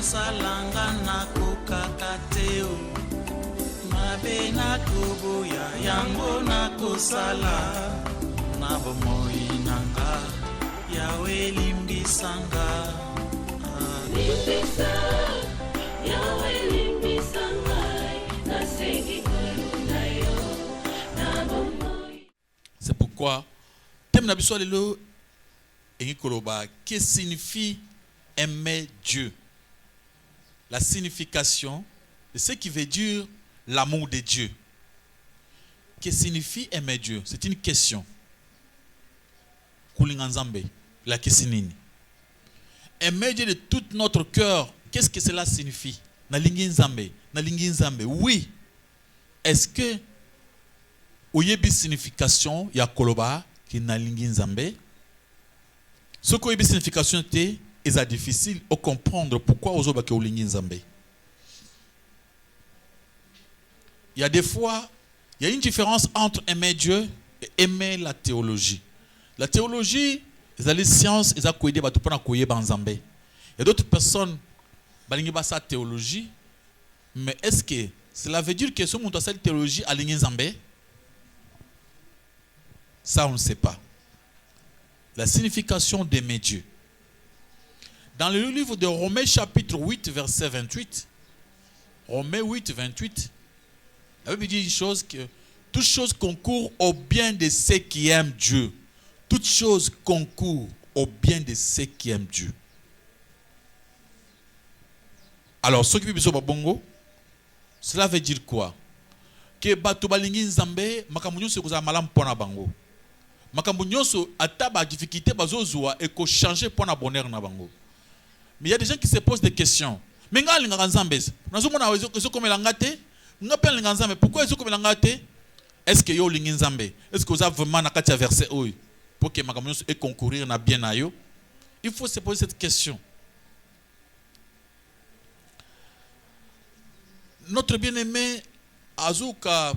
Salanga na kokakateo mabe na koboya yango na kosala na bomoi nanga yawe limbisanga limbisa yawe limbisanga na sengi na yo na bomoi. C'est pourquoi thème na biso lelo engi koloba que signifie aimer Dieu. La signification de ce qui veut dire l'amour de Dieu. Que signifie aimer Dieu? C'est une question. La question. Aimer Dieu de tout notre cœur, qu'est-ce que cela signifie? Oui. Est-ce que il y a une signification ya koloba qui na lingi nzambe? Ce qui a une signification était et c'est difficile de comprendre pourquoi aux autres il y a des fois, il y a une différence entre aimer Dieu et aimer la théologie. La théologie, c'est les sciences, ils ont coïdé pour pas coïdé banzambé. Il y a d'autres personnes qui ont sa théologie, mais est-ce que cela veut dire que ce monde a cette théologie à l'ingenzambé? Ça, on ne sait pas. La signification d'aimer Dieu. Dans le livre de Romains chapitre 8, verset 28, Romains 8, 28, la Bible dit une chose que toute chose concourt au bien de ceux qui aiment Dieu. Toute chose concourt au bien de ceux qui aiment Dieu. Alors, ce qui veut dire bongo, cela veut dire quoi? Que bato balingi nzambe makambo nyonso kozala malamu pona bango. Makambo nyonso ata ba difficulté bazozwa et ko changer pona bonheur na bango. Mais il y a des gens qui se posent des questions. Mais pourquoi est-ce que yo lingi nzambe? Est-ce que vous avez vraiment un verset pour que makambo nyonso et concourir na bien na yo? Il faut se poser cette question. Notre bien-aimé Azuka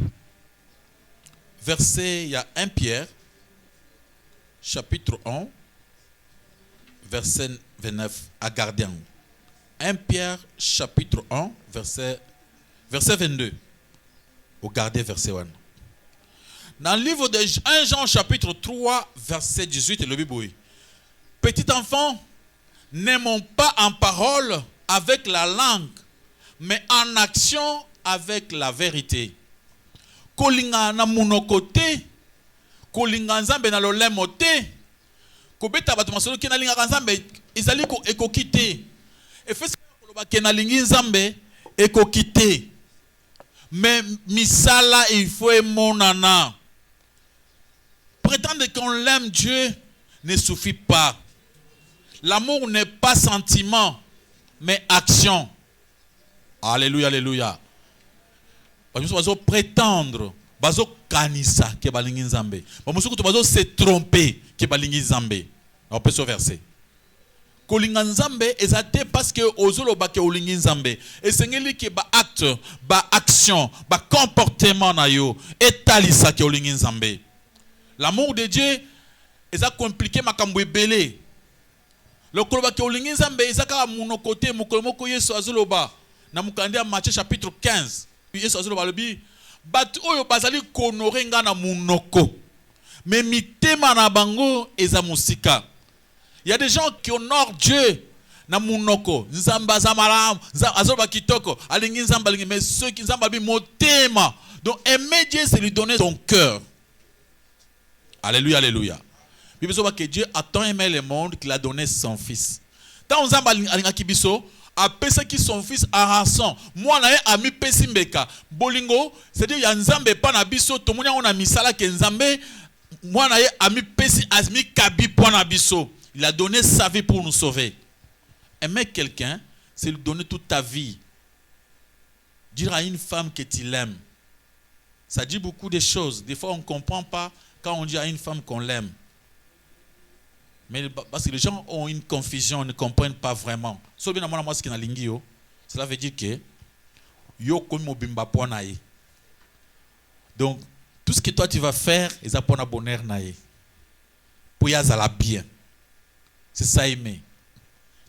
verset, il y a 1 Pierre chapitre 1 verset 29 à garder. 1 Pierre chapitre 1 verset 22 au garder verset 1. Dans le livre de 1 Jean chapitre 3 verset 18 le Bible. Petit enfant, n'aimons pas en parole avec la langue, mais en action avec la vérité. Kolinga na munokote, kolinga nzambe na lolemo te, kobeta bato masolo ke na linga nzambe ezali ko ekokite. Efesi koloba ke na lingi nzambe ekokite. Mais misala il faut emonana. Prétendre qu'on l'aime Dieu ne suffit pas. L'amour n'est pas sentiment, mais action. Alléluia, alléluia. Bazo prétendre, bazo kanisa ke balingi nzambe. Bazo se tromper ke balingi nzambe. On peut ce verset. Kolinga nzambe ezate parce que ozolo ba ke olingi nzambe. Esengeli ke ba acte, ba action, ba comportement na yo etalisa ke olingi nzambe. L'amour de Dieu est compliqué makambo ebele. Le koloba ke olingi nzambe ezaka munokote mukolomoko Yesu azoloba. Na mukande ya Matthieu chapitre 15. Yesu azoloba lobi bat oyo bazali konore nga na munoko. Mais mitema na bango eza musika. Il y a des gens qui honorent Dieu na munoko. Nzamba zamaram, azoloba kitoko, alingi nzamba lingi, mais ceux qui nzamba bi motema. Donc aimer Dieu c'est lui donner son cœur. Alléluia, alléluia. Bible dit que Dieu a tant aimé le monde qu'il a donné son fils. Tant nzamba alinga kibiso après ce qui son fils a rançon. Moi na ami pesi mbeka. Bolingo, c'est-à-dire ya nzambe pa na biso to munya on a misala ke nzambe moi na ami pesi azmi kabi po na biso. Il a donné sa vie pour nous sauver. Aimer quelqu'un, c'est lui donner toute ta vie. Dire à une femme que tu l'aimes. Ça dit beaucoup de choses. Des fois on ne comprend pas quand on dit à une femme qu'on l'aime, mais parce que les gens ont une confusion, ne comprennent pas vraiment. Cela veut dire que donc, tout ce que toi tu vas faire, ils apprennent à bonheur naïe. Pour y aller bien. C'est ça aimer.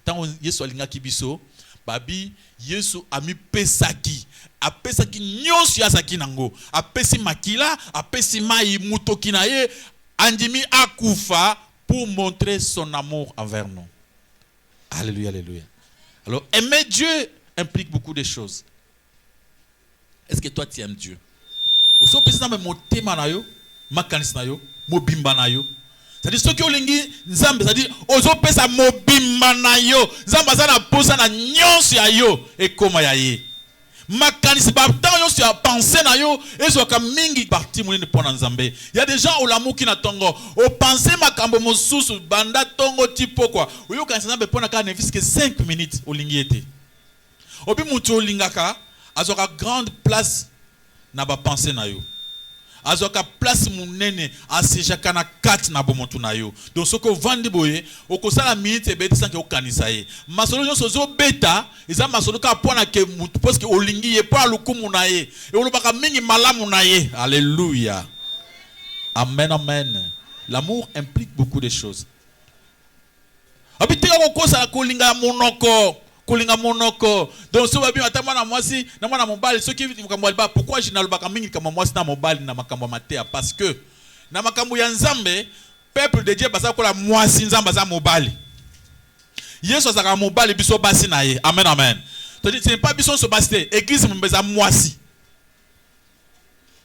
Tant que Yesu alinga kibiso, babi Yesu ami pesaki. A pesaki nyonso ya saki nango. A pesi makila, a pesi mai mutoki na ye, andimi akufa pour montrer son amour envers nous. Alléluia, alléluia. Alors, aimer Dieu implique beaucoup de choses. Est-ce que toi tu aimes Dieu? Oso pesa na motema na yo, makanisi na yo, mobimba na yo. C'est-à-dire ceux qui ont lingi nzambe, c'est-à-dire oso pesa mobimba na yo, nzamba za na posa na nyonso ya yo e koma ya ye. Makanisi ba tant yo sur penser na yo et so ka mingi parti munene pona nzambe. Il y a des gens au lamu ki na tongo, o penser makambo mosusu banda tongo tipo quoi. Oyo kanisa nzambe pona ka ne fiske 5 minutes o lingi ete. Obi mutu o lingaka azoka grande place na ba penser na yo. Azoka place munene asejaka na kati na bomotu na yo. Donc soko vandi boye okosala minute ebeti sanke okanisa ye. Masolo nyonso zo beta eza masolo ka pona ke mutu parce que olingi ye pa lukumu na ye. E olobaka mingi malamu na ye. Alléluia. Amen, amen. L'amour implique beaucoup de choses. Abiteka kokosa kolinga monoko. Kolinga monoko. Donc ce babi atama na mwasi na mwana mobali ceux qui makambo alba pourquoi je n'alobaka mingi kama mwasi na mobali na makambo matea parce que na makambo ya nzambe peuple de Dieu basa kola mwasi nzamba za mobali. Yesu azaka mobali biso basi na ye. Amen, amen. Donc ce n'est pas biso so basi église mbeza mwasi.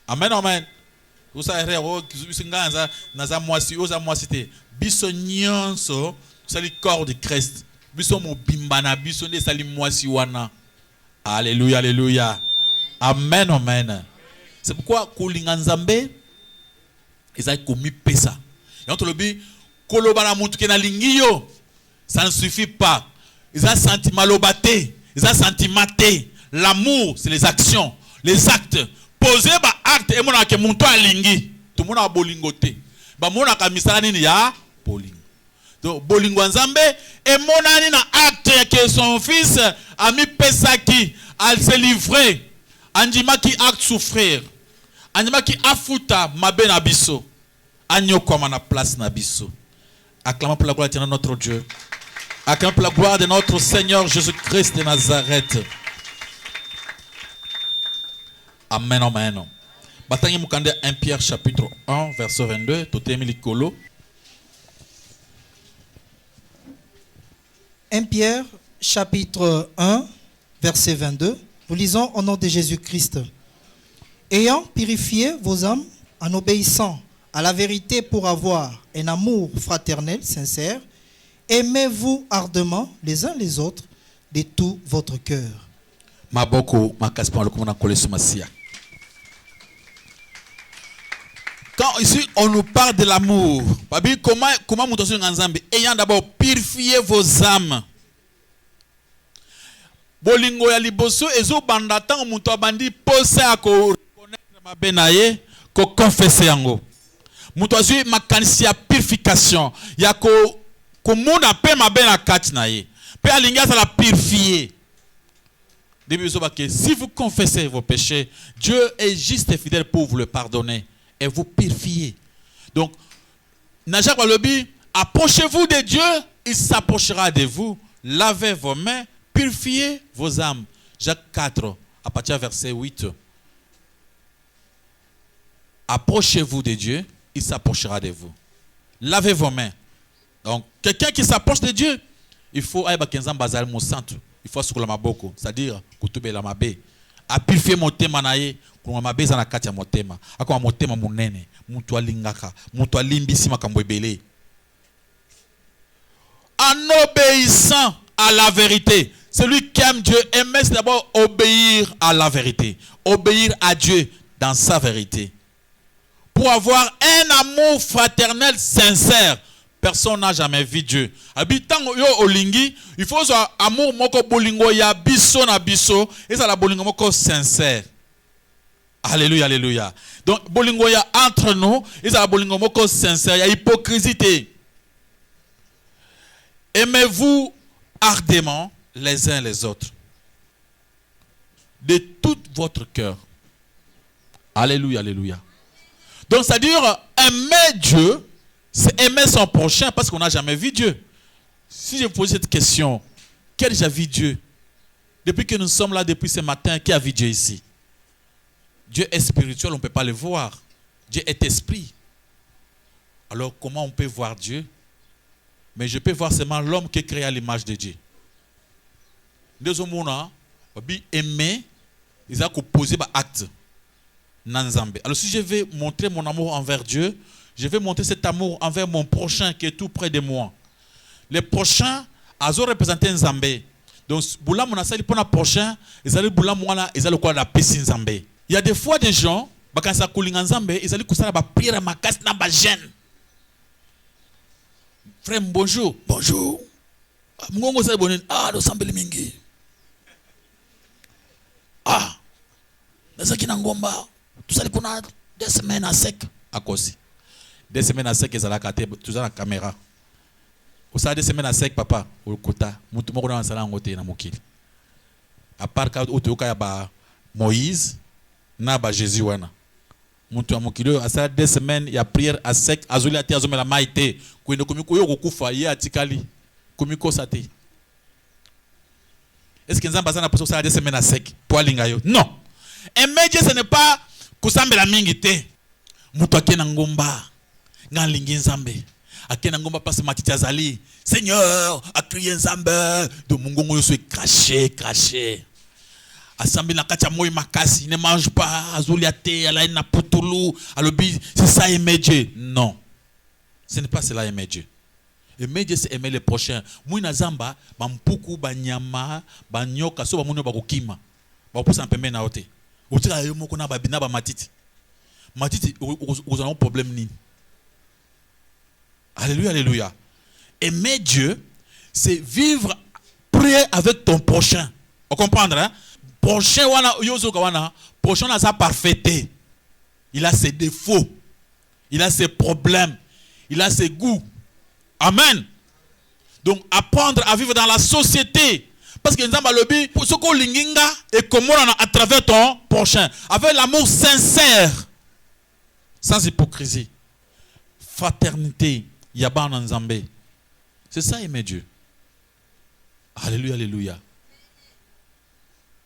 Amen, amen. Usa erreur biso nganza na za mwasi oza mwasi te. Biso nyonso c'est le corps de Christ. Biso mo bimbana biso ne sali mwasi wana. Alléluia, alléluia. Amen, amen. C'est pourquoi kolinga nzambe eza komi pesa. Et on te le dit koloba na mutu ke na lingiyo ça ne suffit pas. Eza sentiment lobate, eza sentiment te. L'amour c'est les actions, les actes. Poser ba acte et mona ke muntu alingi. Tout mona bolingote. Ba mona ka misala nini ya bolingo. Donc, bolingo nzambe et monani na acte que son fils a mis pesaki, al se livrer, andima ki acte souffrir, andima ki afuta mabe na biso, anyokoma na place na biso. Acclamons pour la gloire de notre Dieu. Acclamons pour la gloire de notre Seigneur Jésus-Christ de Nazareth. Amen, amen. Batangi mukande 1 Pierre chapitre 1 verset 22, totemi likolo. 1 Pierre, chapitre 1, verset 22. Nous lisons au nom de Jésus-Christ. Ayant purifié vos âmes en obéissant à la vérité pour avoir un amour fraternel, sincère, aimez-vous ardemment les uns les autres de tout votre cœur. Quand ici on nous parle de l'amour, comment nous ayant d'abord purifié vos âmes. Bolingo ya liboso ezo bandatan muto abandi pose a ko reconnaître mabe na ye ko confesser yango. Muto azui makanisi ya purification ya ko mona pe mabe na kati na ye. Pe alinga ça la purifier. Si vous confessez vos péchés, Dieu est juste et fidèle pour vous le pardonner et vous purifier. Donc, Najak Walobi, approchez-vous de Dieu, il s'approchera de vous. Lavez vos mains, purifiez vos âmes. Jacques 4, à partir du verset 8. Approchez-vous de Dieu, il s'approchera de vous. Lavez vos mains. Donc, quelqu'un qui s'approche de Dieu, il faut il faut se maboko, c'est-à-dire kutube la mabe. A purifier motema na ye, ko mabe za na kati ya motema. Akwa motema munene, mutu alingaka, mutu alimbisi makambo ebele. En obéissant à la vérité. Celui qui aime Dieu aime d'abord obéir à la vérité. Obéir à Dieu dans sa vérité. Pour avoir un amour fraternel sincère. Personne n'a jamais vu Dieu. Habitant yo olingi, il faut un amour moko bolingo ya biso na biso et ça la bolingo moko sincère. Alléluia, alléluia. Donc, bolingo ya entre nous, ils ont bolingo moko sincère, il y a hypocrisie. Aimez-vous ardemment les uns les autres, de tout votre cœur. Alléluia, alléluia. Donc, c'est-à-dire, aimer Dieu, c'est aimer son prochain parce qu'on n'a jamais vu Dieu. Si je pose cette question, qui a déjà vu Dieu? Depuis que nous sommes là, depuis ce matin, qui a vu Dieu ici? Dieu est spirituel, on ne peut pas le voir. Dieu est esprit. Alors, comment on peut voir Dieu? Mais je peux voir seulement l'homme qui est créé à l'image de Dieu. Deux hommes, aimer, ils ont posé des actes. Alors, si je vais montrer mon amour envers Dieu, je vais montrer cet amour envers mon prochain qui est tout près de moi. Les prochains, ils ont représenté un Zambé. Donc, boula monasali pour le prochain, ils allaient boula moana, ils allaient quoi la piscine Zambé. Il y a des fois des gens, quand ça coule en Zambé, ils allaient coucher la prière ma casse na ba gêne. Frère, bonjour. Bonjour. Mgongo sa bonen. Ah, lo sambeli mingi. Ah. Nasa kinangomba. Tout ça qu'on a 2 semaines à sec. À cause. 2 semaines à sec, ils allaient cater tout ça dans la caméra. Vous savez 2 semaines à sec, papa. Au kota. Mutu moko na sala ngote na mokili. À part quand otoka ya ba Moïse na ba Jésus wana. Mutu amokili a sala 2 semaines ya prière à sec, azuli ati azomela maite. Kwende komiko yo kokufa ye atikali. Komiko sate. Est-ce que nzamba sana poso sala 2 semaines à sec pour alinga yo? Non. Aimer Dieu ce n'est pas kusambela mingi te. Mutu akena ngomba. Ngalingi nzambe. Akena ngomba passe matiti azali. Seigneur, a crié nzambe. De mungongo yo so craché. Assemblée na katia moi makasi, ne mange pas, azuliate, ala na putulu, alobi, c'est ça aimer Dieu. Non. Ce n'est pas cela aimer Dieu. Aimer Dieu c'est aimer le prochain. Mouina zamba, bampuku, banyama, banyoka, so bamuno bakokima. Ba posa mpembe na ote. Otila yo moko na babina ba matiti. Matiti vous avez un problème ni. Alléluia, alléluia. Aimer Dieu, c'est vivre prier avec ton prochain. Vous comprenez, hein? Prochain wana yozo kawana, prochain a sa parfaité. Il a ses défauts. Il a ses problèmes. Il a ses goûts. Amen. Donc apprendre à vivre dans la société. Parce que nous avons le but pour ce qu'on linginga et comment à travers ton prochain. Avec l'amour sincère. Sans hypocrisie. Fraternité. Yaba en Zambé. C'est ça aimer Dieu. Alléluia, alléluia.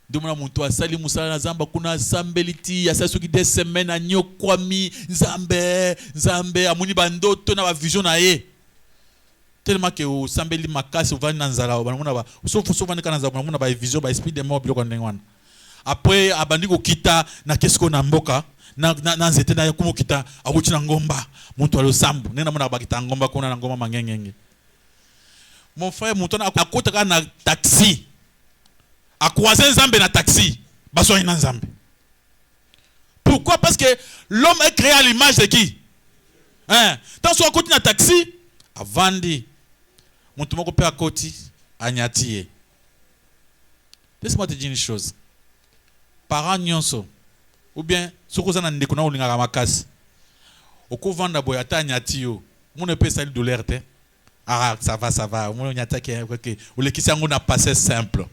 Demona muntu asali musala na zamba kuna sambeliti asasoki 2 semaines a nyokwami nzambe amuni bandoto na ba vision na ye tellement que o sambeli makasi ovani na nzala banamuna ba sofu vani kana nzala banamuna ba vision ba esprit de mort biloko ndengwana après abandi ko kita na kesiko na mboka na nzete na yakumo kita akuti na ngomba muntu alo sambu nena muna ba kita ngomba kuna na ngomba mangengenge. Mon frère muntu na akota na taxi a croisé Nzambe na taxi, baso ina Nzambe. Pourquoi? Parce que l'homme est créé à l'image de qui? Hein? Tant soit côté na taxi, a vandi. Mon tout le monde peut à côté, a nyatiye. Laisse-moi te dire une chose. Parents nyonso, ou bien, ce que vous avez dit, vous avez makasi. Au coup vanda boyata nyatiyo, mon épée sali douleur te. Ah, ça va. Mon nyata qui est, ou le qui s'en a passé simple.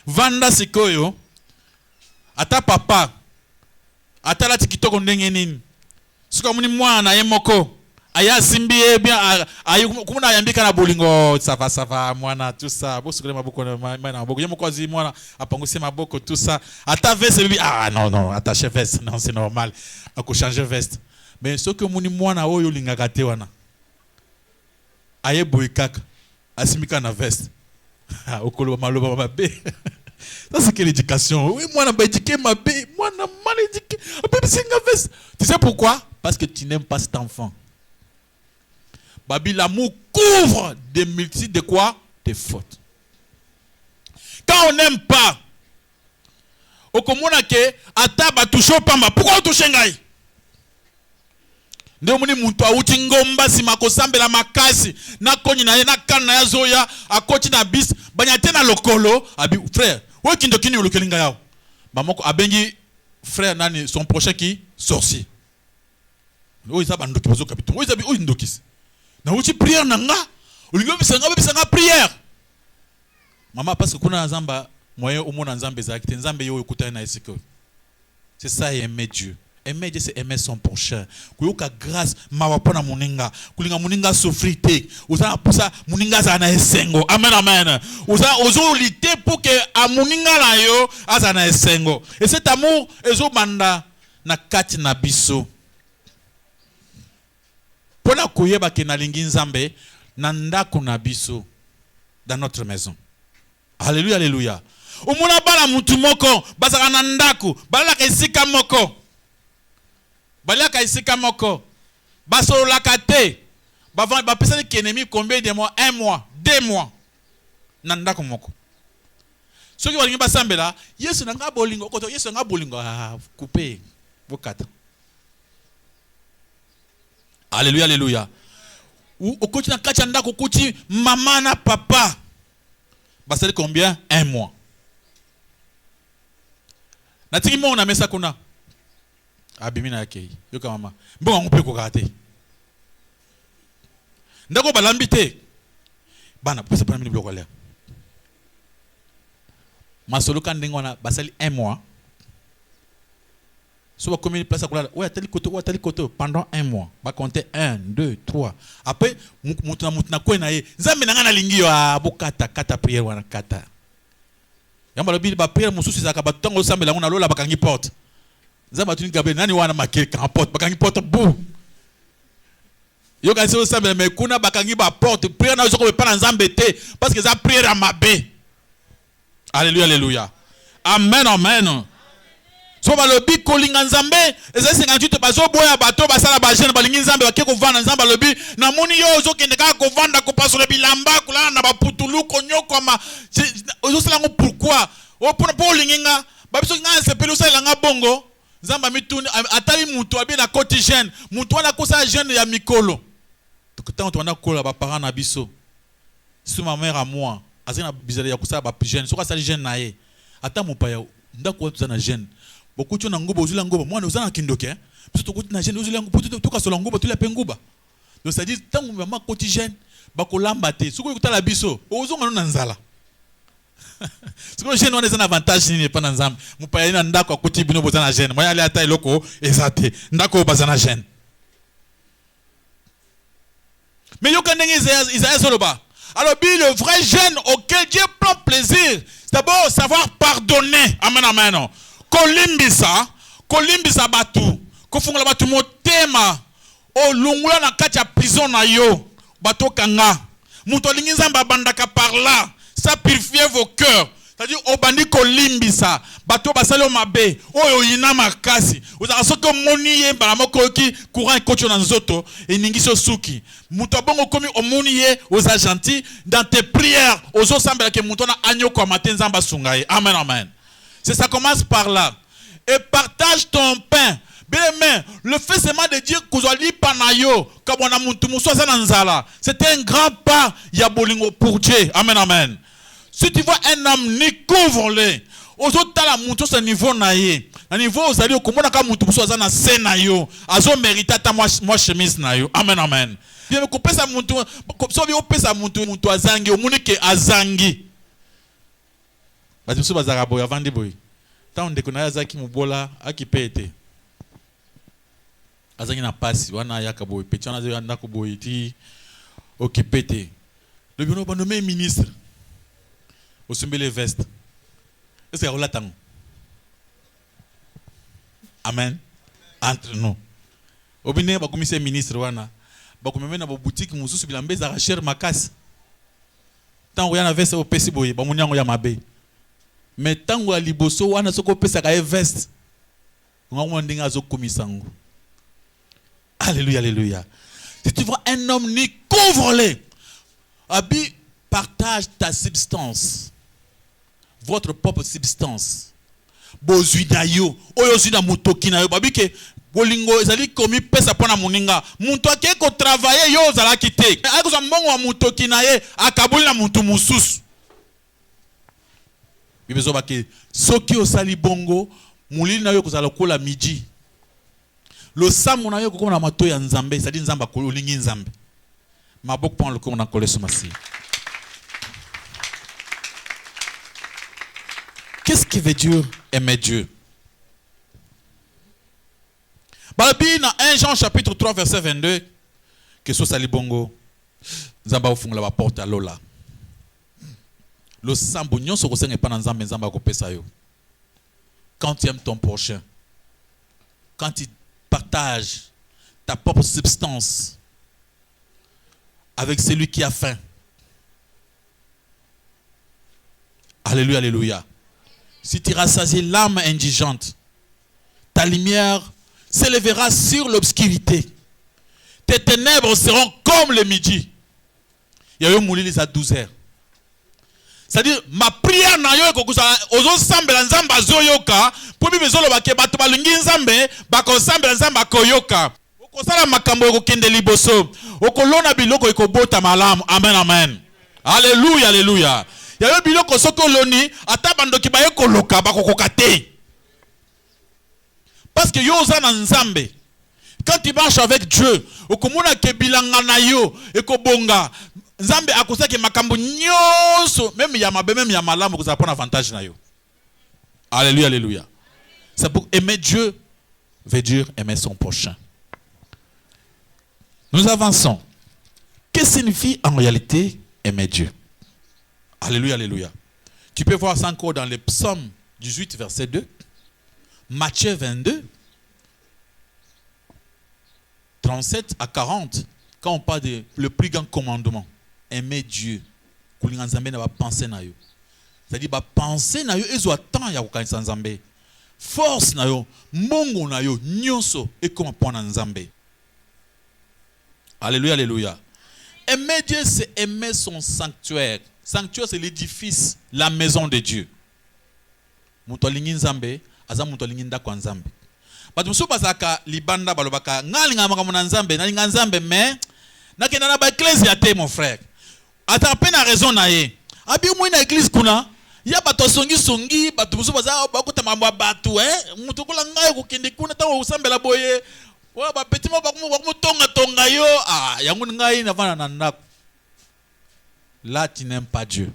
Vanda sikoyo ata papa ata la tikitoko ndenge nini suka muni mwana ye moko aya simbiye bien ayi kumuna ayambika na bolingo ça va mwana tout ça bosukule maboko na maboko ye moko azi mwana apanguse maboko tout ça ata veste bibi non attacher veste non c'est normal ako changer veste mais ce que muni mwana oyo lingaka te wana aye boykaka asimika na veste okolo maloba mabe. Ça c'est que l'éducation. Oui, moi, je éduqué ma bé. Moi, je mal éduqué. Tu sais pourquoi? Parce que tu n'aimes pas cet enfant. Babi, l'amour couvre des multitudes de quoi? Des fautes. Quand on n'aime pas, au komona ke ataba touche pamba. Pourquoi on touche ngai? Nde muni muntu awuti ngomba sima kosambela makasi na konyi na ye na kana ya zoya akoti na bis banyate na lokolo abi frère. Où est-ce que tu as yao? Bamoko abengi frère nani son prochain qui sorcier. Oh ils abandoki bazo capitaine. Oh ils abi oh ndokis. Na uti prière nanga. Olingo bisanga prière. Maman parce que kuna nzamba moyen au monde nzambe za kite nzambe yo ekutana na esiko. C'est ça aimer Dieu. Aimer Dieu c'est aimer son prochain. Kuyoka grâce mawapona muninga. Kulinga muninga souffrir te. Oza pousa muninga za na esengo. Amen amen. Ozo lité pour que a muninga la yo aza na esengo. Et cet amour ezo banda na kati na biso. Pona koyeba ke na lingi nzambe na ndako na biso dans notre maison. Alléluia alléluia. Omona bala mutu moko bazaka na ndako balaka esika moko. Balaka esika moko. Basololaka te. Ba pesa ki ennemi combien de mois? 1 mois, 2 mois. Na ndako moko. Soki balingi basambela, Yesu nanga bolingo koto Yesu nanga bolingo couper bokata. Alléluia alléluia. Ou okoti na kati ndako okoti maman na papa. Basali combien? 1 mois. Natiki mo na mesa kuna. Abimina yake. Yoka mama. Mbongo ngupe ko kate. Ndako balambi te. Bana pesa pana mini bloko lea. Masolo kan ndengona basali 1 mois. So ba combien de place akula. Ouais, tali koto pendant 1 mois. Ba compter 1 2 3. Après mutuna ko na ye. Nzambe nanga na lingi yo abokata kata prière wana kata. Yamba lobi ba prière mususu zaka batongo sambela ngona lola bakangi porte. Nzamba tuni gabe nani wana makele kan porte bakangi porte bou. Yo ka se sambela me kuna bakangi ba porte prière na zoko pa na nzambe te parce que ça prière à mabe. Alléluia alléluia. Amen amen. So balobi kolinga nzambe eza 58 bazo boya bato basala ba jeune balingi nzambe bakeko vanda nzambe lobi na moni yo ozo kende ka ko vanda ko pasola bilamba kula na ba putulu ko nyoko ma ozo sala ngo pourquoi o pour linginga babiso nga sepelo sala nga bongo nzamba mituni atali mutu abi na koti jeune mutu wana kosa jeune ya mikolo tant on a kola ba parents na biso sur ma mère à moi azina bizali ya kosa ba jeune soka sala jeune na ye ata mupaya ndako tuzana jeune beaucoup de gens ngobo zula ngobo moi nous en kindoke parce que tout na jeune zula ngobo tout ka solo ngobo tout la penguba donc ça dit tant maman quotidien ba ko lambate suko kutala biso ozo ngano na nzala suko jeune on est un avantage ni pas na nzamba mupaya na ndako akoti bino bozana jeune moi aller ata eloko ezate ndako bazana jeune mais yo kandenge Isaïe soloba alors le vrai jeune auquel Dieu prend plaisir c'est d'abord savoir pardonner amen amen. Kolimbisa batu kofungola batu motema o lungula na kati ya prison na yo bato kanga muto lingi nzamba bandaka par là ça purifier vos cœurs c'est-à-dire obandi kolimbisa bato basalo mabe oyo yina makasi uzaka soko moni ye bala moko ki courant ekocho na nzoto eningiso suki muto bongo komi omoni ye oza gentil dans tes prières ozo sambela ke muto na anyo kwa matin nzamba sungaye amen amen. C'est ça commence par là. Et partage ton pain. Bien aimé, le fait seulement de dire que vous allez panayo, comme on a monté, c'était un grand pas yabolingo pour Dieu. Amen, amen. Si tu vois un homme, ni couvre-le. Aux autres, tu as la montre ce niveau naïe. Le niveau, vous allez au commun, à monter pour ça, na senayo. Azo mérite ta moi chemise naïo. Amen, amen. Bien, couper sa montre, so bien couper sa montre azangi, au monique azangi. Bati bazara boy avant de boy. Tant de kona azaki mubola akipete. Azangi na pasi wana yaka boy petana zo yanda ko boy ti okipete. Le bino ba nommé ministre. Osumbele veste. Est-ce que on l'attend? Amen. Entre nous. Obine ba commissaire ministre wana. Ba komeme na ba boutique mususu bilambe za cher makasi. Tant on yana veste au pesi boy ba munyango ya mabe. Mais tant que liboso wana soko pesa ka veste ngomwe ndinga zo komisango. Alléluia alléluia. Si tu vois un homme ni couvre-le. Abi partage ta substance. Votre propre substance. Bozwina yo oyo zina mutoki na yo babi ke bolingo ezali komi pesa pona muninga muntu akeko travailler yo zala kite akoza mbongo wa mutoki na ye akabuli na muntu mususu. Bibezo bake soki osali bongo Moulili na yo kozala kola midi. Le sambo na yo kokoma na mato ya nzambe, c'est-à-dire nzamba kolingi nzambe. Mabok pan le ko na kole somasi. Qu'est-ce qui veut dire aimer Dieu? Balabi na 1 Jean chapitre 3 verset 22 que so sali bongo nzamba ofungula ba porte alola. Le sambo nyonso ko senga pa na nzambe nzamba ko pesa yo. Quand tu aimes ton prochain, quand tu partages ta propre substance avec celui qui a faim. Alléluia, alléluia. Si tu rassasies l'âme indigente, ta lumière s'élèvera sur l'obscurité. Tes ténèbres seront comme le midi. Il y a eu moulili à 12 heures. C'est-à-dire, ma prière na yo ekokusa ozo sambela nzamba zoyoka, pour bi bezolo ba ke bato balingi nzambe, ba ko sambela nzamba koyoka. Okosala makambo ekokende liboso, okolona biloko ekobota malamu. Amen, amen. Alléluia, alléluia. Il y a eu biloko soko loni, ata bandoki ba ekoloka ba kokoka te. Parce que yo oza na nzambe. Quand tu marches avec Dieu, okomona ke bilanga na yo ekobonga. Nzambe akosaki makambo nyonso, même ya mabe, même ya malamu ko ça prend avantage na yo. Alléluia, alléluia. C'est pour aimer Dieu veut dire aimer son prochain. Nous avançons. Que signifie en réalité aimer Dieu? Alléluia, alléluia. Tu peux voir ça encore dans les psaumes 18 verset 2, Matthieu 22, 37 à 40, quand on parle de le plus grand commandement. Aimer Dieu. C'est-à-dire, penser na yo ezo temps ya kokanisa nzambe. Force na yo, mongo na yo, nyonso et comment prendre nzambe. Alléluia, alléluia. Aimer Dieu, c'est aimer son sanctuaire. Sanctuaire, c'est l'édifice, la maison de Dieu. Mutolingi nzambe, aza mutolingi ndako nzambe. Batu muso bazaka libanda balobaka ngalinga makamuna nzambe, nalinga nzambe mais nakenda na ba ecclesia te mon frère. Ata peine a raison na ye. Abi mwe na église kuna, ya bato songi batu muso baza bakota mambo batu mutu kula ngai ko kende kuna ta usambela boye. Wa ba petit mo bakumu tonga yo yangu ngai na vana na ndako. Là tu n'aimes pas Dieu.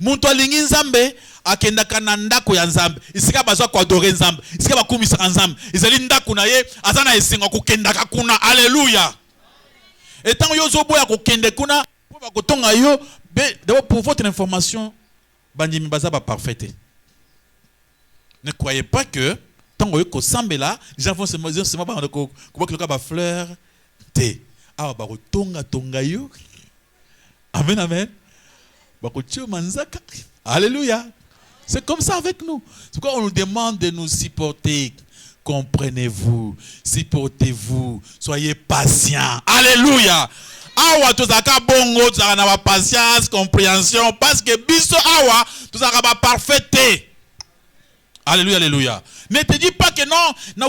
Muntu alingi nzambe akenda kana ndako ya nzambe. Isika bazwa ko adorer nzambe. Isika bakumisa nzambe. Izali ndako na ye azana esenga ko kenda kuna. Alléluia. Et tant yo zo boya ko kende kuna po ba ko tonga yo d'abord pour votre information bandimi baza ba parfait. Ne croyez pas que tant que sambela les gens vont se ba ko ba fleur té. Ah ba ko tonga yo. Amen, amen. Alléluia. C'est comme ça avec nous. C'est pourquoi on nous demande de nous supporter. Comprenez-vous, supportez-vous, soyez patients. Alléluia. Awa tozaka bongo, tozaka na patience, compréhension, parce que biso awa tozaka ba parfaité. Alléluia, alléluia. Ne te dis pas que non,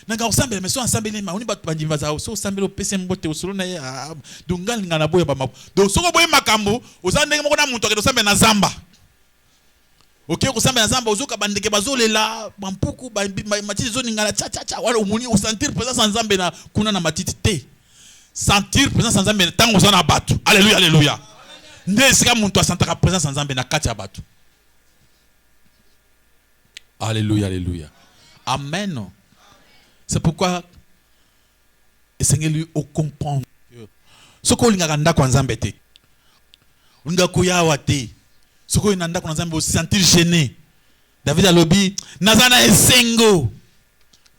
nanga ensemble, mais so ensemble les ma, on ba bandi baza, so ensemble pese mbote osolo na ya, dungal ngana boya ba mako. Donc soko boye makambo, ozande moko na muntu ke ensemble na zamba. Ok, ensemble na zamba ozoka bandeke bazolela, bampuku ba matiti zoni ngana cha wala omuni o sentir présence ensemble na kuna na matiti te. Sentir présence ensemble tango zana batu. Alléluia, alléluia. Nde sika muntu asantaka présence ensemble na kati ya batu. Alléluia, alléluia. Amen. C'est pourquoi le Seigneur lui comprend que ce qu'on a rendu à Nzambe te, on a kuya wate, ce qu'on a rendu à Nzambe se sentir gêné. David a lobby, Nazana esengo.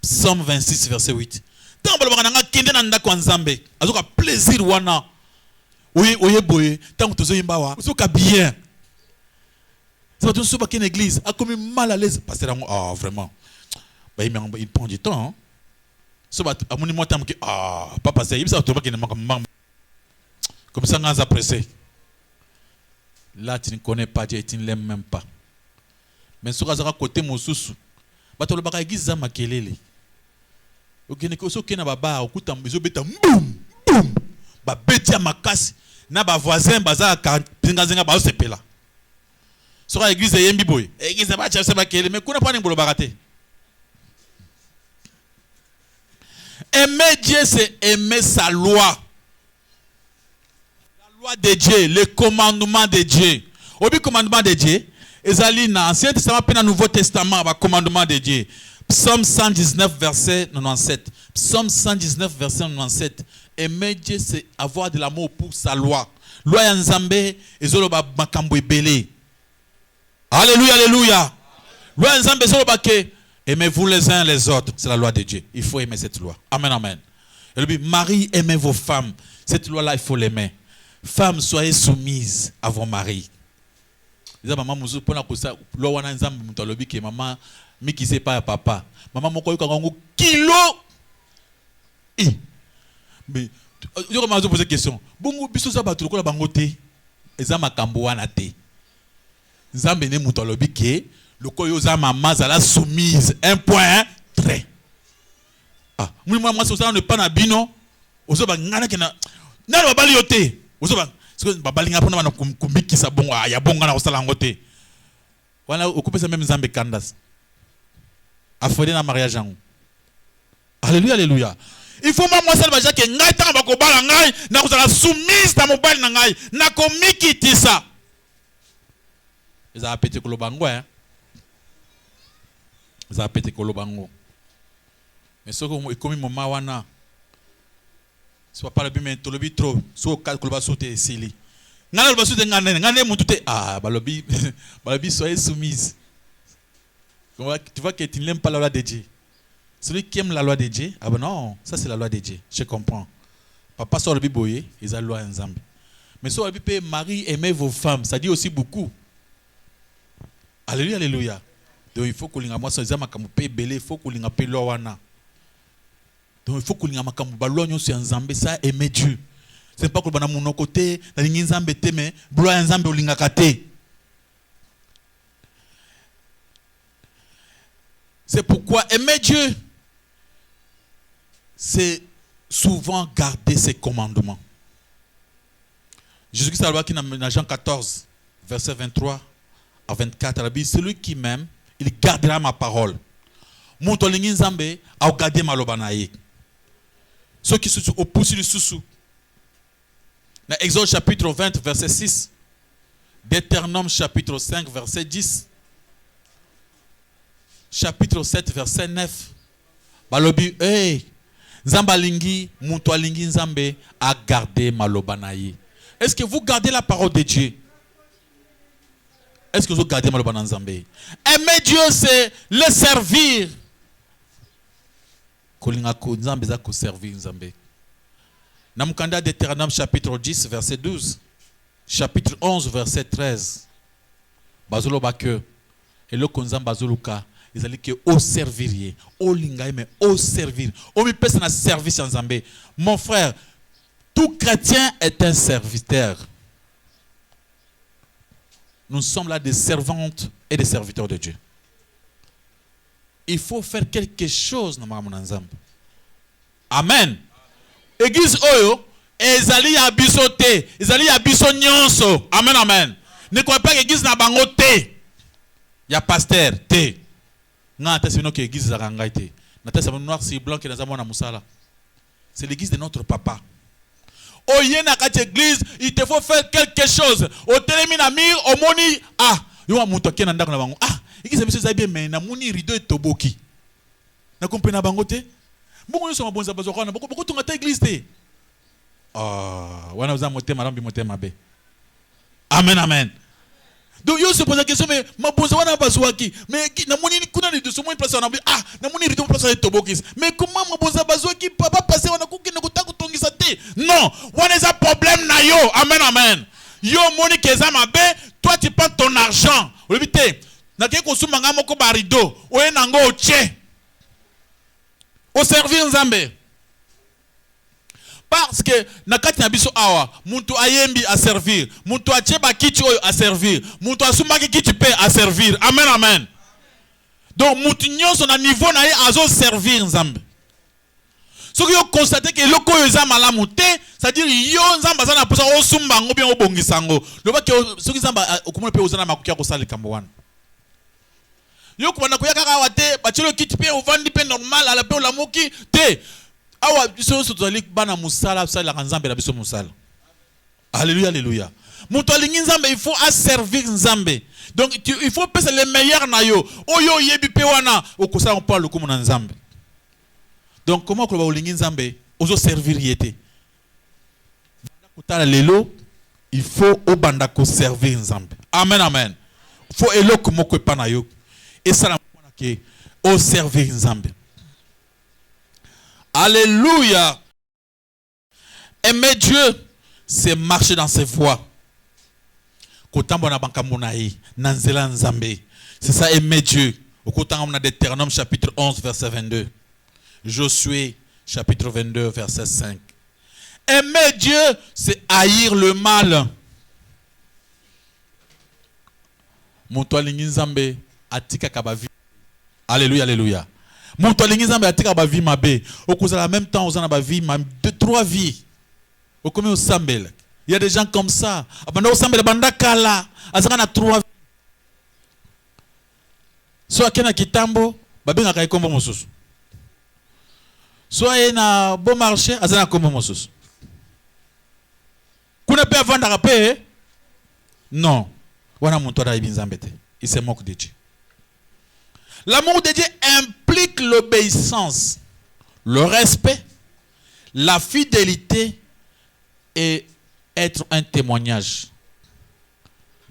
Psaume 26 verset 8. Tant que on a kende na ndako Nzambe, azoka plaisir wana. Oye boye, tant que tozo yimbawa, azoka bien. C'est pas tout ce qui est une église a commis mal à l'aise parce que vraiment il prend du temps. Ce bat à mon moment que pas passer il ça tout qui ne manque comme ça on a pressé. Là tu ne connais pas Dieu, tu ne l'aimes même pas. Mais sur à côté mon sous bato le baka église za makelele. Okene ko so kena baba okuta mbezo beta boum boum ba betia makasi na ba voisin baza ka pinga zenga ba sepela. Sera l'église de Yembi Boy. L'église de Bacha Sebakele. Mais qu'on n'a pas de baraté. Aimer Dieu, c'est aimer sa loi. La loi de Dieu, le commandement de Dieu. Au but commandement de Dieu, ezali na Ancien Testament et dans Nouveau Testament, le commandement de Dieu. Psaume 119, verset 97. Psaume 119, verset 97. Aimer Dieu, c'est avoir de l'amour pour sa loi. Loi ya Nzambe, ezoloba makambo ebele. Alléluia, alléluia. Loi ya Nzambe ezoloba ke aimez-vous les uns les autres. C'est la loi de Dieu. Il faut aimer cette loi. Amen, amen. Et lui, Marie, aimez vos femmes. Cette loi-là, il faut l'aimer. Femmes, soyez soumises à vos maris. Maman, je pour la cosa, loi wana Nzambe mutalobi ke maman mi qui sait pas papa. Maman moko yoka ngongo kilo. Mais je commence à poser question. Bongo biso za batu ko la bangote. Eza makambo wana te. Nzambe ne mutalobi ke loko za maman za la soumise. Un point très. Ah, moi so ça ne pas na bino. Ozo ba ngana kena. Na ba bali yote. Ozo ba babalinga pona na kumbikisa bongo ya bonga na osala ngote. Wana okupesa même Nzambe kandas. Afodé na mariage yango. Alléluia, alléluia. Il faut moi ça baja ke ngai tanga bakobala ngai na kozala soumise na mobali na ngai na komikitisa. Eza pété kolobango hein. Eza pété kolobango. Mais soko ekomi moma wana. Soit pas le bien mais tolobi trop so koloba sauter esili. Ngana loba sauter ngane mutute ah balobi balobi soyez soumise. Tu vois que tu n'aimes pas la loi de Dieu. Celui qui aime la loi de Dieu, ah ben non, ça c'est la loi de Dieu, je comprends. Papa sort le biboye, ils ont la loi ensemble. Mais sur le biboye, Marie, aimez vos femmes, ça dit aussi beaucoup. Alléluia, alléluia. Donc il faut que l'on moi ça ils ont belé, il faut que l'on appelle lowana. Donc il faut que l'on makamu balonyo sur ensemble, ça aimer Dieu. C'est pas que l'on a mon côté, dans l'ingenzambe te mais bloa ensemble au lingakate. C'est pourquoi aimer Dieu, c'est souvent garder ses commandements. Jésus-Christ a loi qui dans Jean 14, verset 23 à 24, la Bible, celui qui m'aime, il gardera ma parole. Mon tolingi nzambe a gardé ma lobanaye. Ceux qui sont opposés du sous. Dans Exode chapitre 20, verset 6, Deutéronome chapitre 5, verset 10, chapitre 7, verset 9. Balobi, hey, Nzambalingi, Muntwalingi Nzambe a gardé Malobanaye. Est-ce que vous gardez la parole de Dieu? Est-ce que vous gardez Malobanaye Nzambe? Aimer Dieu, c'est le servir. Kolingako Nzambe za ko servir Nzambe. Namukanda Deutéronome chapitre 10, verset 12. Chapitre 11, verset 13. Bazolo Bake. Et le Konzam Bazoluka. Ils allaient que au servir, au lingaï, mais au servir. Au mi personne à service en Zambé. Mon frère, tout chrétien est un serviteur. Nous sommes là des servantes et des serviteurs de Dieu. Il faut faire quelque chose dans mon Zambé. Amen. Église Oyo, ezali ya bisote, ezali ya biso nyonso. Amen, amen. Ne croyez pas que l'église n'a pas ngote. Ya pasteur, te. C'est l'église de notre papa. Au église, il te faut faire quelque chose. Au téléminamir, au moni, ah, yo a muto kena ndako na bango. Ah, église monsieur Zabie mais na moni rideau toboki. Na comprenez bangote? Bongo yo so mabonza bazokana, boko tunga ta église te. Ah, wana uza motema rambi motema be. Amen, amen. Donc, il se pose la question, mais ma bonne wana bazouaki, mais na moni kuna ni de ce moins place on a ah, na moni rideau place on tobokis. Mais comment ma bonne bazouaki papa passer on a kuki na kutaka tongisa te? Non, wana za problème na yo. Amen, amen. Yo moni keza mabe, toi tu prends ton argent. Olibite, na ke kosuma nga moko ba rideau, oye nango oche. Au servir Nzambe. Parce que nakati na biso awa muntu ayembi a servir, muntu acheba kitu oyo a servir, muntu asumaki kitu pe a servir. Amen, amen. Donc muntu nyonso na niveau na ye azo servir Nzambe. Ce que vous constatez que le oyo eza malamu te, C'est-à-dire yo nzamba za na posa o sumba ngo bien obongisango. Loba ke soki nzamba okomona pe ozana makukia ko sala kambo wana. Yo kubana ko yakaka wate bachelo kiti pe ovandi pe normal ala pe olamuki te. Awa biso so tozali bana musala sala nzambe na biso musala. Alléluia, alléluia. Muto alingi nzambe, il faut asservir nzambe. Donc il faut passer le meilleur na yo. Oyo yebi pe wana okosa on parle comme na nzambe. Donc comment ko ba olingi nzambe ozo servir yete. Kutala lelo, il faut obanda ko servir nzambe. Amen, amen. Faut eloko moko pa na yo. Et ça la ke o servir nzambe. Alléluia. Aimer Dieu, c'est marcher dans ses voies. C'est ça, aimer Dieu. Au on a Deutéronome chapitre 11, verset 22. Josué chapitre 22, verset 5. Aimer Dieu, c'est haïr le mal. Alléluia, alléluia. En même temps, on a vie, deux, trois vies. Il y a des gens comme ça. Soit kena kitambo, babenga kai kombo mosusu. Soit na bon marché, azana kombo mosusu. Kuna pe avanda pe? Non. Wana muntu ara ibinzambe te. Il se moque de Dieu. L'amour de Dieu implique l'obéissance, le respect, la fidélité et être un témoignage.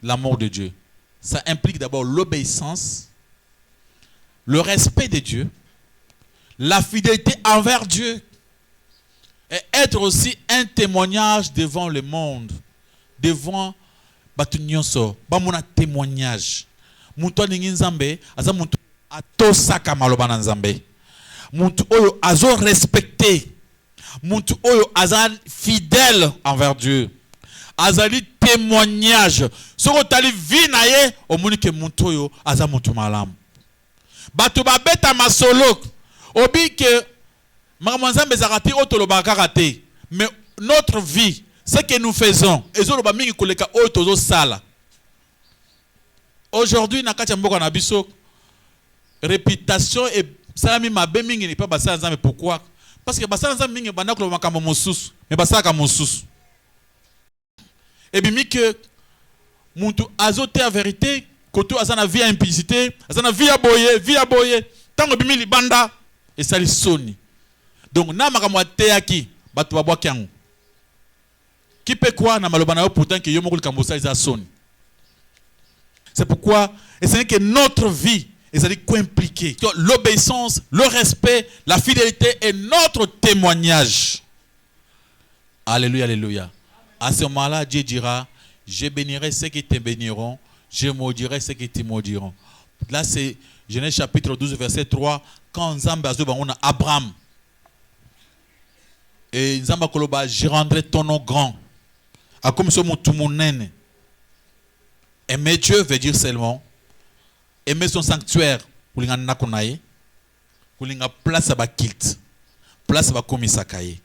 L'amour de Dieu, ça implique d'abord l'obéissance, le respect de Dieu, la fidélité envers Dieu et être aussi un témoignage devant le monde, devant Batunyoso, bamona témoignage. Muntu alingi nzambe, aza muntu atosaka maloba na nzambe. Muntu oyo azo respecté. Muntu oyo aza fidèle envers Dieu. Azali témoignage. Soko tali vi na ye, omoni ke muntu oyo aza muntu malamu. Bato babeta masolo. Obi ke makamwanzambe zakati otolobaka kate. Mais notre vie, ce que nous faisons, ezoloba mingi koleka oyo tozo sala. Aujourd'hui, na kati mboka na biso, réputation et salami mabe mingi ni pas basala nzambe. Pourquoi? Parce que basala nzambe mingi banda ko makambo mosusu, mais basala ka mosusu. Et bimi que muntu azote a vérité, koto azana vie à implicité, azana vie à boyer, tango bimi li banda et sali soni. Donc na makambo teaki, batu babwa kyango. Qui peut quoi na maloba na yo pourtant que yo moko likambosa isa soni. C'est pourquoi, et c'est que notre vie, c'est impliqué. L'obéissance, le respect, la fidélité est notre témoignage. Alléluia, alléluia. À ce moment-là, Dieu dira, je bénirai ceux qui te béniront, je maudirai ceux qui te maudiront. Là, c'est Genèse chapitre 12, verset 3, quand Nzamba on a Abraham. Et Nzamba Koloba, je rendrai ton nom grand. A comme ce mot tout mon nène. Aimer Dieu veut dire seulement aimer son sanctuaire. Kulinga nakonaye, kulinga place ba kilt, place ba komisakaye.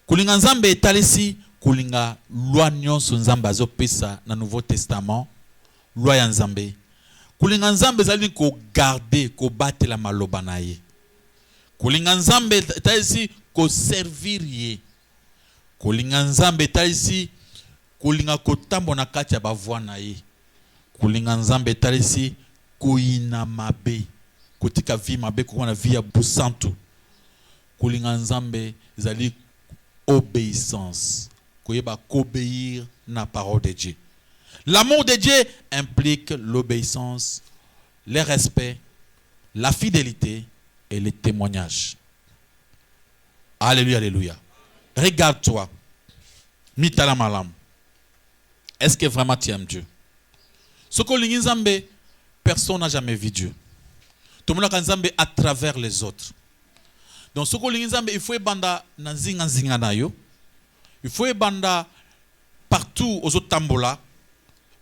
Kulinga nzambe etalisi, kulinga loi nyonso nzambe azopesa na Nouveau Testament, loi ya nzambe. Kulinga nzambe zali ko garder, ko batela maloba na ye. Kulinga nzambe etalisi ko servir ye. Kulinga nzambe etalisi kulinga kotambo na kati ya bavwa na ye. Kulinga nzambe talisi kuina mabe kotika vi mabe ko na vi ya busantu. Kulinga nzambe zali obéissance koyeba kobéir na parole de Dieu. L'amour de Dieu implique l'obéissance, le respect, la fidélité et le témoignage. Alléluia, alléluia. Regarde-toi. Mitala malam. Est-ce que vraiment tu aimes Dieu? Ce que l'Inzambe, personne n'a jamais vu Dieu. Tout le monde a Nzambe à travers les autres. Donc ce que l'Inzambe, il faut ebanda nanzinga na yo. Il faut ebanda partout aux autres tambola.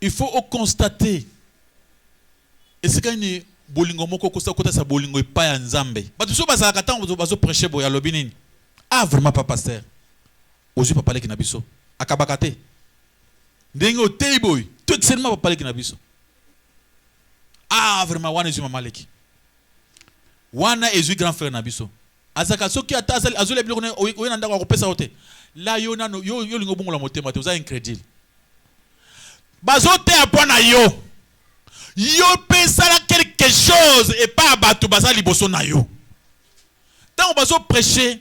Il faut constater. Et c'est quand ni bolingo moko kosta kota sa bolingo pa ya Nzambe. Ba tu so bazaka tango bazo prêcher boya lobinini. Ah vraiment pas pasteur. Ozu papa le kinabiso. Akabakate. Dengo teiboy. Tout seulement papa le kinabiso. Ah vraiment wana ezu mama leki. Wana ezu grand frère nabiso. Azaka soki atazali azole biloko ne oyena ko pesa ote. Là yo nano yo lingo bongo la motema te oza incrédule. Bazote apona yo. Yo pesa la quelque chose et pas abatu bazali liboso na yo. Tant bazo prêcher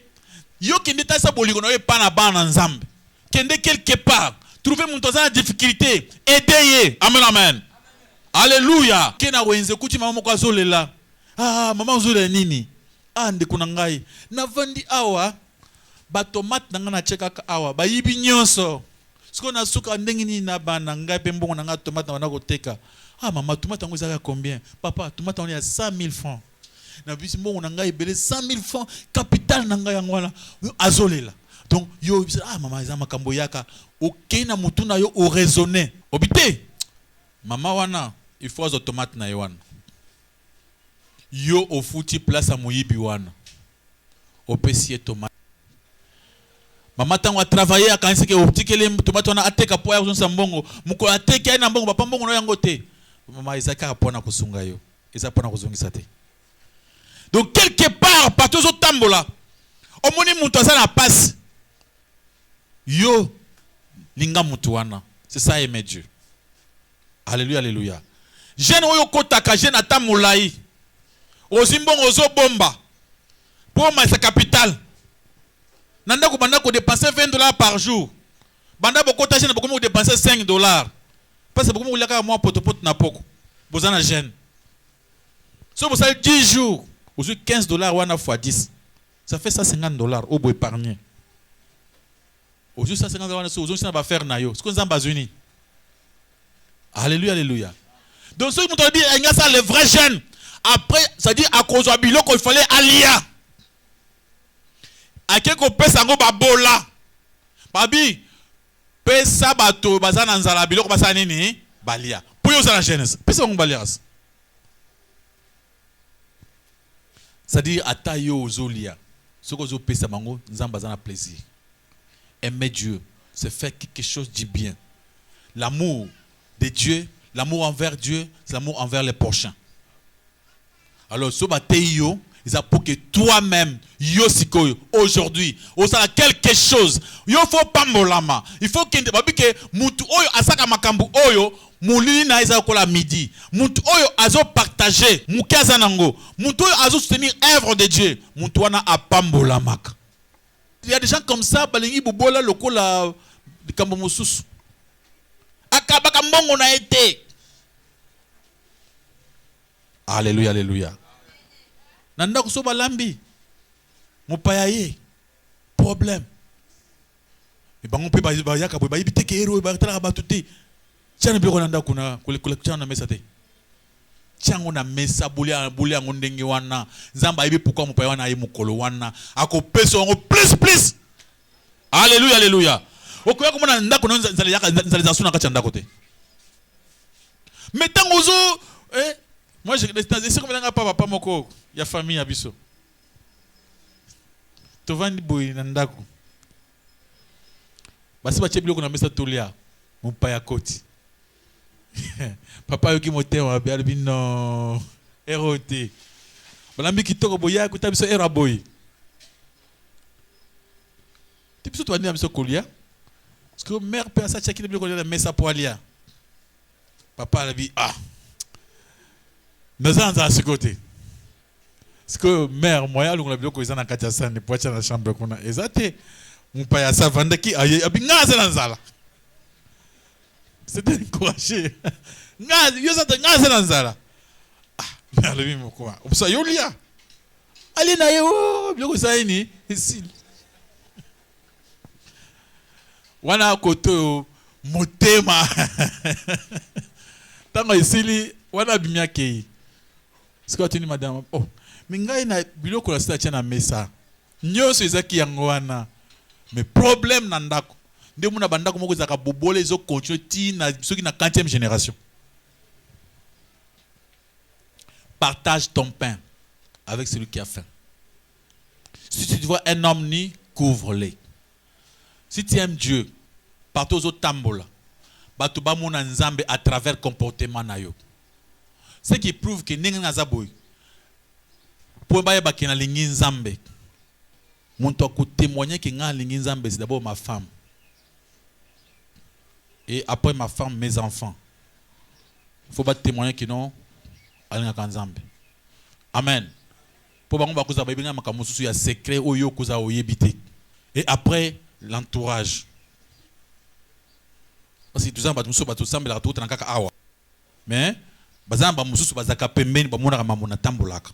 yo kende ta sa bolingo na yo pa na ba na nzambe. Kende quelque part, trouver mon toza difficulté, aider. Amen amen. Alléluia. Kena wenze kuti mama moko azolela. Ah mama ozolela nini? Ah ndeko na ngai. Na vandi awa ba tomate na nga na cheka awa ba yibi nyonso. Siko na suka ndenge nini na bana ngai pe mbongo na nga tomate na koteka. Ah maman, tomate ngo ezaka combien? Papa, tomate on est à 100 000 francs. Na bisi mbongo na ngai belé 100 000 francs capital na ngai yangwana azolela. Donc yo ah maman eza makambo yaka OK na mutu na yo o raisonner. Obité. Mama wana il faut azo tomate na yo wana. Yo ofuti place a moyibi wana. Opesier tomate. Mama tango a travailler a kanisi ke otikele tomate wana ateka po ya zonsa mbongo. Muko ateka na mbongo papa mbongo no yango te. Mama ezaka apona kusunga yo. Eza pona kuzungisa te. Donc quelque part partout au tambola. Omoni mutu aza na passe. Yo linga mutu wana. C'est ça aimer Dieu. Alléluia alléluia. Jeune oyo kotaka jeune ata mulai. Ozimbongo ozo bomba. Pour ma capital. Nanda ko banda ko dépenser $20 par jour. Banda bokota jeune boko mo dépenser $5. Parce que beaucoup de gens ont pot na poko. Bozana jeune. Si vous avez 10 jours, vous avez $15 wana fois 10. Ça fait $150 au bout épargné. Aujourd'hui $150 wana aujourd'hui ça va faire na yo. Ce qu'on a besoin. Alléluia alléluia. Donc ceux qui m'ont dit il y a ça les vrais jeunes. Après ça dit à cause de biloko il fallait alia. A quelque pesa ngo babola. Babi pesa bato bazana nzala biloko basa nini balia pour yo za la jeunesse pesa ngo balia ça dit ata yo ozolia soko zo pesa bango nzamba za na plaisir. Aimer Dieu c'est faire quelque chose de bien. L'amour de Dieu, l'amour envers Dieu, c'est l'amour envers les prochains. Alors so bateyo ils a pour que toi-même, yo sikoyo, aujourd'hui, osala quelque chose, yo faut pas molama. Il faut que mutu oyo asaka makambu oyo, mulili na isa kola midi. Mutu oyo azo partager, mukaza nango. Mutu oyo azo soutenir œuvre de Dieu. Mutu wana apambolamaka. Il y a des gens comme ça, balingi bobola lokola likambo mosusu. Akabaka mbongo na été. Alléluia alléluia. Nanda kusoba lambi mopaya ye problème e bango pe ba yaka ba yibite ke hero ba tala ba tuti tiana bi ko nanda kuna kule tiana mesa te tiango na mesa bulia ngo ndenge wana nzamba yibi pourquoi mopaya wana ye mukolo wana ako peso ngo please alléluia alléluia okoya ko mona ndako nzali yaka nzali za suna ka tianda kote metango zo moi je c'est comme nga papa moko ya famille abiso tovandi boy na ndako basi ba chebilo kuna mesa tolia mupaya koti papa yoki motema ba bino erote balambi kitoko boya kutabiso era boy tipiso to andi abiso kolia parce que mère pe asa chaki bilo kolia mesa poalia papa la bi nous avons à ce côté. Parce que mère, moi, je suis venu à la Katiasan, je suis dans la chambre. Exactement. Mon père a sa vente qui a été c'était encouragé. Allez, allez, ici. Wana koto motema. Tango ici, wana bimiakei. Ce que tu dis madame, oh, mingai na biloko la sita na mesa. Nyoso ezaki yango wana. Mais problème na ndako. Nde muna bandako moko zaka bobole zo continue ti na soki na 40e génération. Partage ton pain avec celui qui a faim. Si tu vois un homme nu, couvre-le. Si tu aimes Dieu, partout aux tambola, batu ba mona nzambe à travers comportement na yo. Ce qui prouve que ninga nazaboy. Pour ba yeba kina lingi nzambe. Mon to ko témoigner que nga lingi nzambe c'est d'abord ma femme. Et après ma femme, mes enfants. Il faut pas témoigner que non alinga nzambe. Amen. Pour ba ngomba kuza ba ibinga makamususu ya secret oyo kuza oyebite. Et après l'entourage. Parce que tout ça, tout semble la tout en kaka awa. Mais, bazamba mususu bazaka pembeni ba mona mamona tambolaka.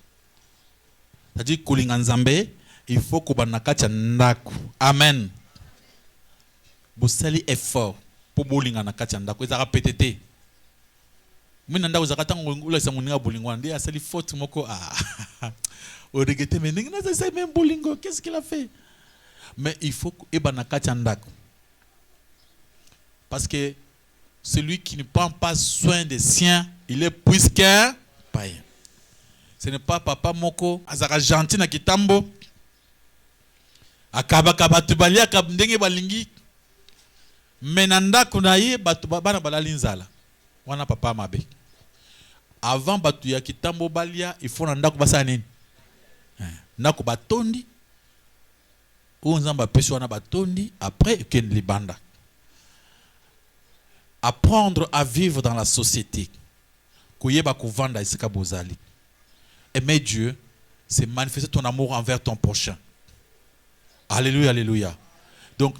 C'est-à-dire kolinga nzambe, il faut ko banakacha ndako. Amen. Bosali effort pour bolinga nakacha ndako. Ezaka pétété. Mina ndako zakata ngula sa muninga bolingwa ndi asali faute moko au regretté mais ninga ça c'est même bolingo, qu'est-ce qu'il a fait? Mais il faut que ebanakacha ndako. Parce que celui qui ne prend pas soin des siens, il est plus qu'un païen. Ce n'est pas papa moko, azaka gentil na kitambo. Akaba tubali akabndenge balingi. Menanda kunaye batu bana balalinzala. Wana papa mabe. Avant batu ya kitambo balia, il faut nanda kubasa nini? Ndako batondi. Ou nzamba peso wana batondi après ken libanda. Apprendre à vivre dans la société. Aimer Dieu, c'est manifester ton amour envers ton prochain. Alléluia, alléluia. Donc,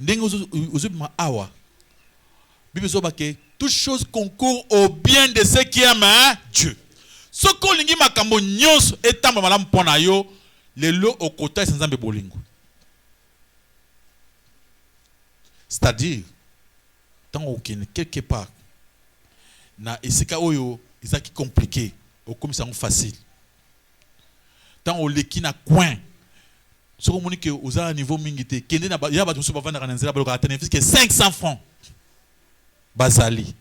toute chose concourt au bien de ceux qui aiment Dieu. Ce qu'on lingi makambo nyos etam malam pona yo, le lo au côté sans zambe bolingo. C'est-à-dire, tant aucun quelque part na esika oyo ezaki compliqué au comme ça facile tant au leki na coin ce qu'on monique aux à niveau mingité kende na ya ba tuso ba vanda kana nzela ba ka tenir que 500 francs bazali.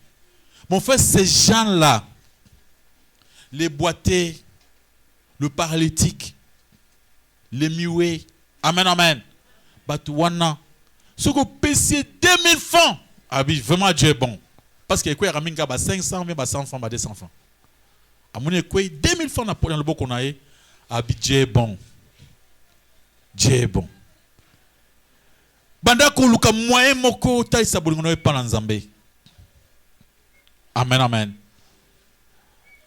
Mon frère, ces gens là, les boités, le paralytique, les muets, amen amen, batouana ce qu'on paye 2000 francs. Ah oui, vraiment Dieu est bon. Parce que quoi, il y a 500, mais 100 francs, 200 francs. À mon école, 2000 francs dans le beau qu'on a eu. Ah oui, Dieu est bon. Dieu est bon. Banda ko luka moyen moko ta isa bolingo pa na Nzambe. Amen amen.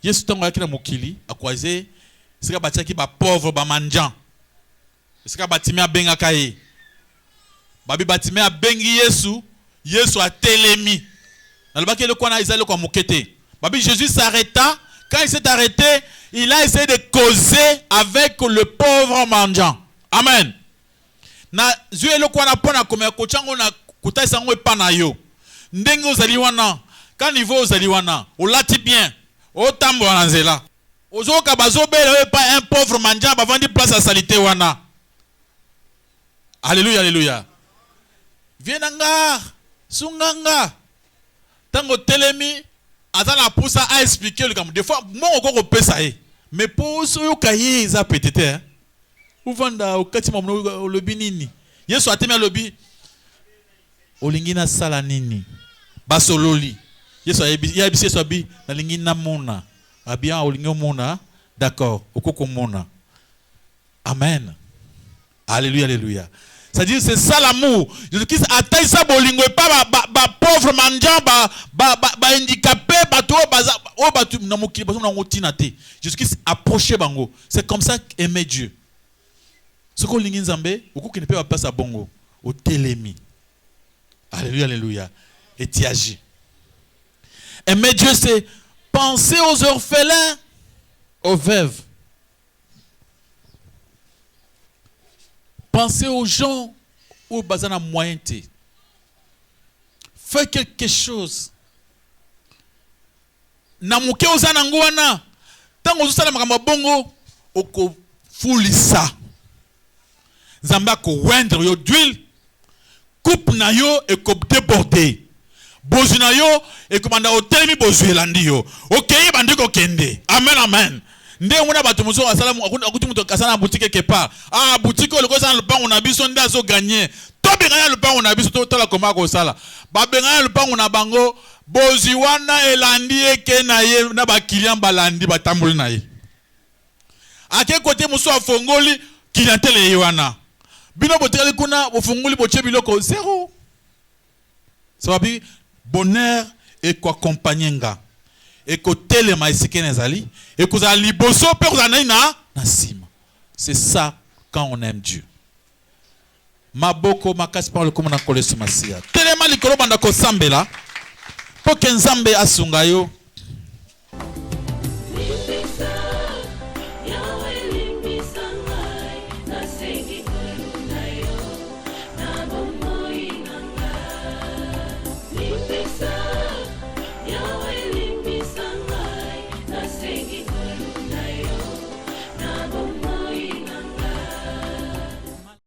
Yesu tongo yakina mokili akwaze sika batiaki ba pauvre ba manjan. Sika batimia benga kaye. Babi batimia bengi Yesu. Yesu a télémi. Jésus s'arrêta. Quand il s'est arrêté, il a essayé de causer avec le pauvre mendiant. Amen. Na zué le kwa na pona kome kochango na kutai sango epana yo. Ndenge ozali wana. Quand niveau ozali wana, olati bien. O tambo anzela. Ozo ka bazobe le pas un pauvre mendiant ba vandi place à salité wana. Alléluia alléluia. Vienanga Sunganga. Tango telemi, azala poussa à expliquer le des fois, moi encore peut ça mais pour ceux qui ont peut-être, ou vanda au katima le binini. Yesu atemi lobi. Olingina salanini. Basololi. Yesu ya bisi sobi na lingina mona. Abia olingo mona. D'accord. Okoko mona. Amen. Alléluia alléluia. C'est-à-dire c'est ça l'amour. Jésus-Christ a taillé ça bolingo et pas ba pauvre mendiant ba handicapé ba tout na mokili ba na ngotinate. Jésus-Christ approché bango. C'est comme ça qu'aimer Dieu. Ce qu'on lingi Nzambe, oko qui ne peut pas passer à bongo au télémi. Alléluia alléluia. Et tu agis. Aimer Dieu c'est penser aux orphelins, aux veuves. Pensez aux gens où bazana moyenté. Fais quelque chose. Namuke ozana ngwana. Tango ozosala makambo bongo oko fulisa. Nzamba ko wendre yo d'huile. Coupe na yo et ko déborder. Bozu na yo et komanda hotel mi bozu elandi yo. OK bandi ko kende. Amen amen. Nde mona bato mozo asala akuti muto kasana boutique quelque part. Ah boutique le ko sana le pango na biso nda zo gagner. To bengana le pango na biso to la koma ko sala. Ba bengana le pango na bango bozi wana elandi eke na ye na ba client balandi batambuli na ye. Ake côté muso afongoli clientèle ye wana. Bino botekali kuna bofunguli boche biloko zéro. Ça va bien bonheur et quoi accompagner et côté les maïsike nezali et que za liboso pe ko na na sima. C'est ça quand on aime Dieu. Maboko makasi par le komona koleso masia. Telema likolo banda ko sambela. Po kenzambe asunga yo.